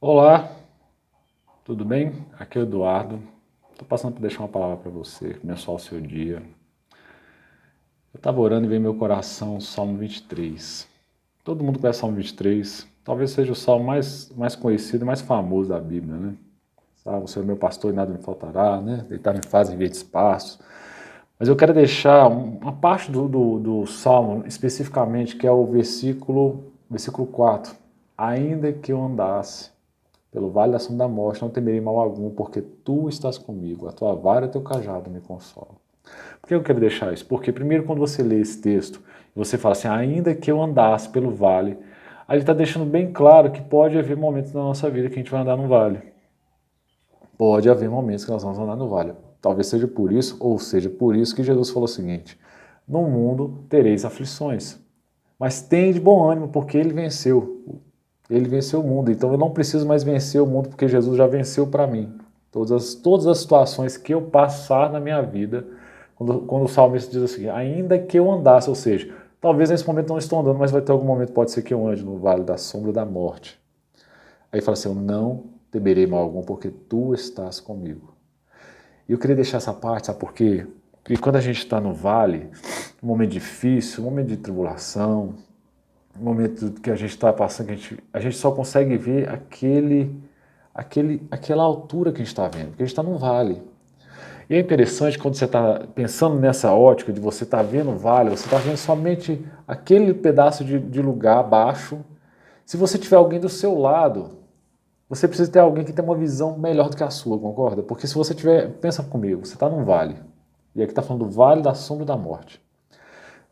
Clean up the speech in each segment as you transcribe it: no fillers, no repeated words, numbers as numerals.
Olá, tudo bem? Aqui é o Eduardo. Estou passando para deixar uma palavra para você, abençoar o seu dia. Eu estava orando e veio meu coração o Salmo 23. Todo mundo conhece o Salmo 23. Talvez seja o salmo mais conhecido e mais famoso da Bíblia, né? Sabe, o Senhor é meu pastor e nada me faltará, né? Deitar me faz em verdes pastos. Mas eu quero deixar uma parte do Salmo, especificamente, que é o versículo 4. Ainda que eu andasse pelo vale da sombra da morte, não temerei mal algum, porque tu estás comigo, a tua vara e o teu cajado me consolam. Por que eu quero deixar isso? Porque primeiro quando você lê esse texto, você fala assim, ainda que eu andasse pelo vale, aí ele está deixando bem claro que pode haver momentos na nossa vida que a gente vai andar no vale. Pode haver momentos que nós vamos andar no vale. Talvez seja por isso, ou seja por isso que Jesus falou o seguinte, no mundo tereis aflições, mas tem de bom ânimo, porque ele venceu. Ele venceu o mundo, então eu não preciso mais vencer o mundo, porque Jesus já venceu para mim. Todas as situações que eu passar na minha vida, quando o salmista diz assim, ainda que eu andasse, ou seja, talvez nesse momento não estou andando, mas vai ter algum momento, pode ser que eu ande no vale da sombra da morte. Aí fala assim, eu não temerei mal algum, porque tu estás comigo. E eu queria deixar essa parte, sabe por quê? Porque quando a gente está no vale, um momento difícil, um momento de tribulação, um momento que a gente está passando, que a gente só consegue ver aquela altura que a gente está vendo, porque a gente está num vale. E é interessante quando você está pensando nessa ótica de você estar vendo o vale, você está vendo somente aquele pedaço de lugar baixo. Se você tiver alguém do seu lado, você precisa ter alguém que tenha uma visão melhor do que a sua, concorda? Porque se você tiver, pensa comigo, você está num vale, e aqui está falando do vale da sombra da morte.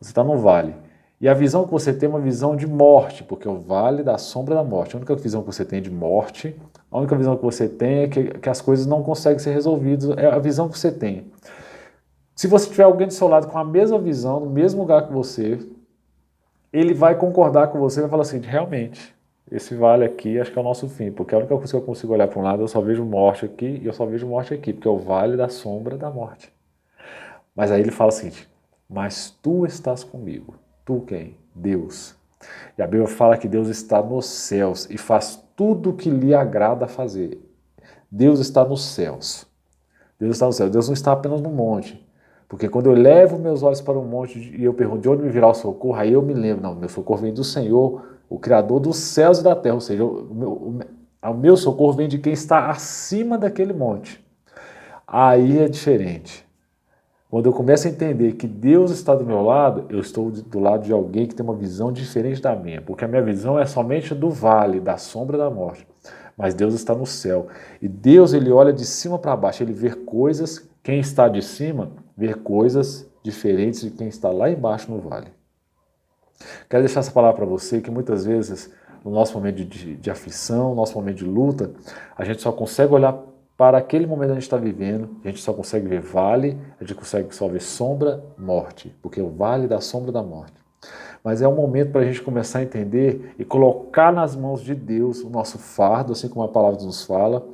Você está no vale. E a visão que você tem é uma visão de morte, porque é o vale da sombra da morte. A única visão que você tem de morte, a única visão que você tem é que as coisas não conseguem ser resolvidas, é a visão que você tem. Se você tiver alguém do seu lado com a mesma visão, no mesmo lugar que você, ele vai concordar com você e vai falar assim, realmente, esse vale aqui acho que é o nosso fim, porque a única coisa que eu consigo olhar para um lado, eu só vejo morte aqui e eu só vejo morte aqui, porque é o vale da sombra da morte. Mas aí ele fala assim, mas tu estás comigo. Tu quem? Deus. E a Bíblia fala que Deus está nos céus e faz tudo o que lhe agrada fazer. Deus está nos céus. Deus está nos céus. Deus não está apenas no monte. Porque quando eu levo meus olhos para o monte e eu pergunto de onde me virá o socorro, aí eu me lembro, não, meu socorro vem do Senhor, o Criador dos céus e da terra. Ou seja, o meu socorro vem de quem está acima daquele monte. Aí é diferente. Quando eu começo a entender que Deus está do meu lado, eu estou do lado de alguém que tem uma visão diferente da minha, porque a minha visão é somente do vale, da sombra da morte. Mas Deus está no céu. E Deus, ele olha de cima para baixo, ele vê coisas, quem está de cima vê coisas diferentes de quem está lá embaixo no vale. Quero deixar essa palavra para você, que muitas vezes, no nosso momento de aflição, no nosso momento de luta, a gente só consegue olhar para aquele momento que a gente está vivendo, a gente só consegue ver vale, a gente consegue só ver sombra, morte, porque é o vale da sombra da morte. Mas é um momento para a gente começar a entender e colocar nas mãos de Deus o nosso fardo, assim como a palavra nos fala,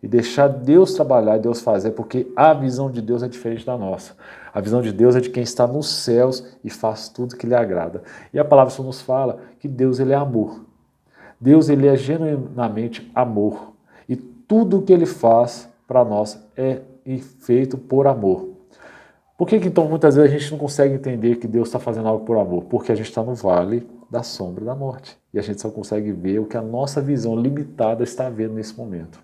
e deixar Deus trabalhar e Deus fazer, porque a visão de Deus é diferente da nossa. A visão de Deus é de quem está nos céus e faz tudo que lhe agrada. E a palavra só nos fala que Deus, ele é amor. Deus, ele é genuinamente amor. E tudo o que ele faz para nós é feito por amor. Por que então muitas vezes a gente não consegue entender que Deus está fazendo algo por amor? Porque a gente está no vale da sombra da morte. E a gente só consegue ver o que a nossa visão limitada está vendo nesse momento.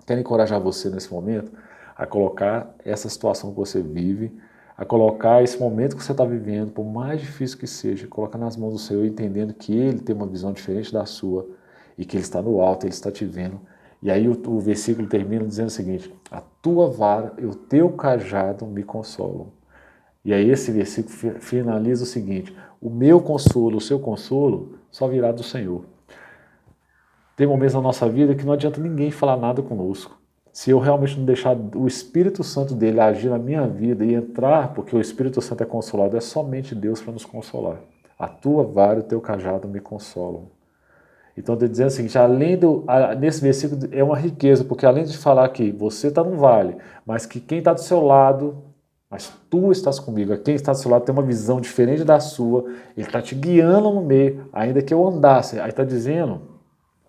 Quero encorajar você nesse momento a colocar essa situação que você vive, a colocar esse momento que você está vivendo, por mais difícil que seja, colocar nas mãos do Senhor, entendendo que Ele tem uma visão diferente da sua e que Ele está no alto, Ele está te vendo. E aí o versículo termina dizendo o seguinte, a tua vara e o teu cajado me consolam. E aí esse versículo finaliza o seguinte, o meu consolo, o seu consolo, só virá do Senhor. Tem momentos na nossa vida que não adianta ninguém falar nada conosco. Se eu realmente não deixar o Espírito Santo dele agir na minha vida e entrar, porque o Espírito Santo é consolado, é somente Deus para nos consolar. A tua vara e o teu cajado me consolam. Então, estou dizendo assim, nesse versículo é uma riqueza, porque além de falar que você está num vale, mas que quem está do seu lado, mas tu estás comigo, quem está do seu lado tem uma visão diferente da sua, ele está te guiando no meio, ainda que eu andasse. Aí está dizendo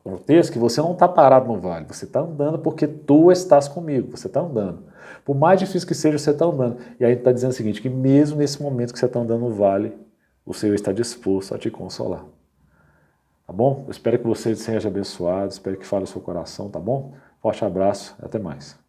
no texto que você não está parado no vale, você está andando porque tu estás comigo, você está andando. Por mais difícil que seja, você está andando. E aí ele está dizendo o seguinte, que mesmo nesse momento que você está andando no vale, o Senhor está disposto a te consolar. Tá bom? Eu espero que você seja abençoado, espero que fale o seu coração, tá bom? Forte abraço e até mais.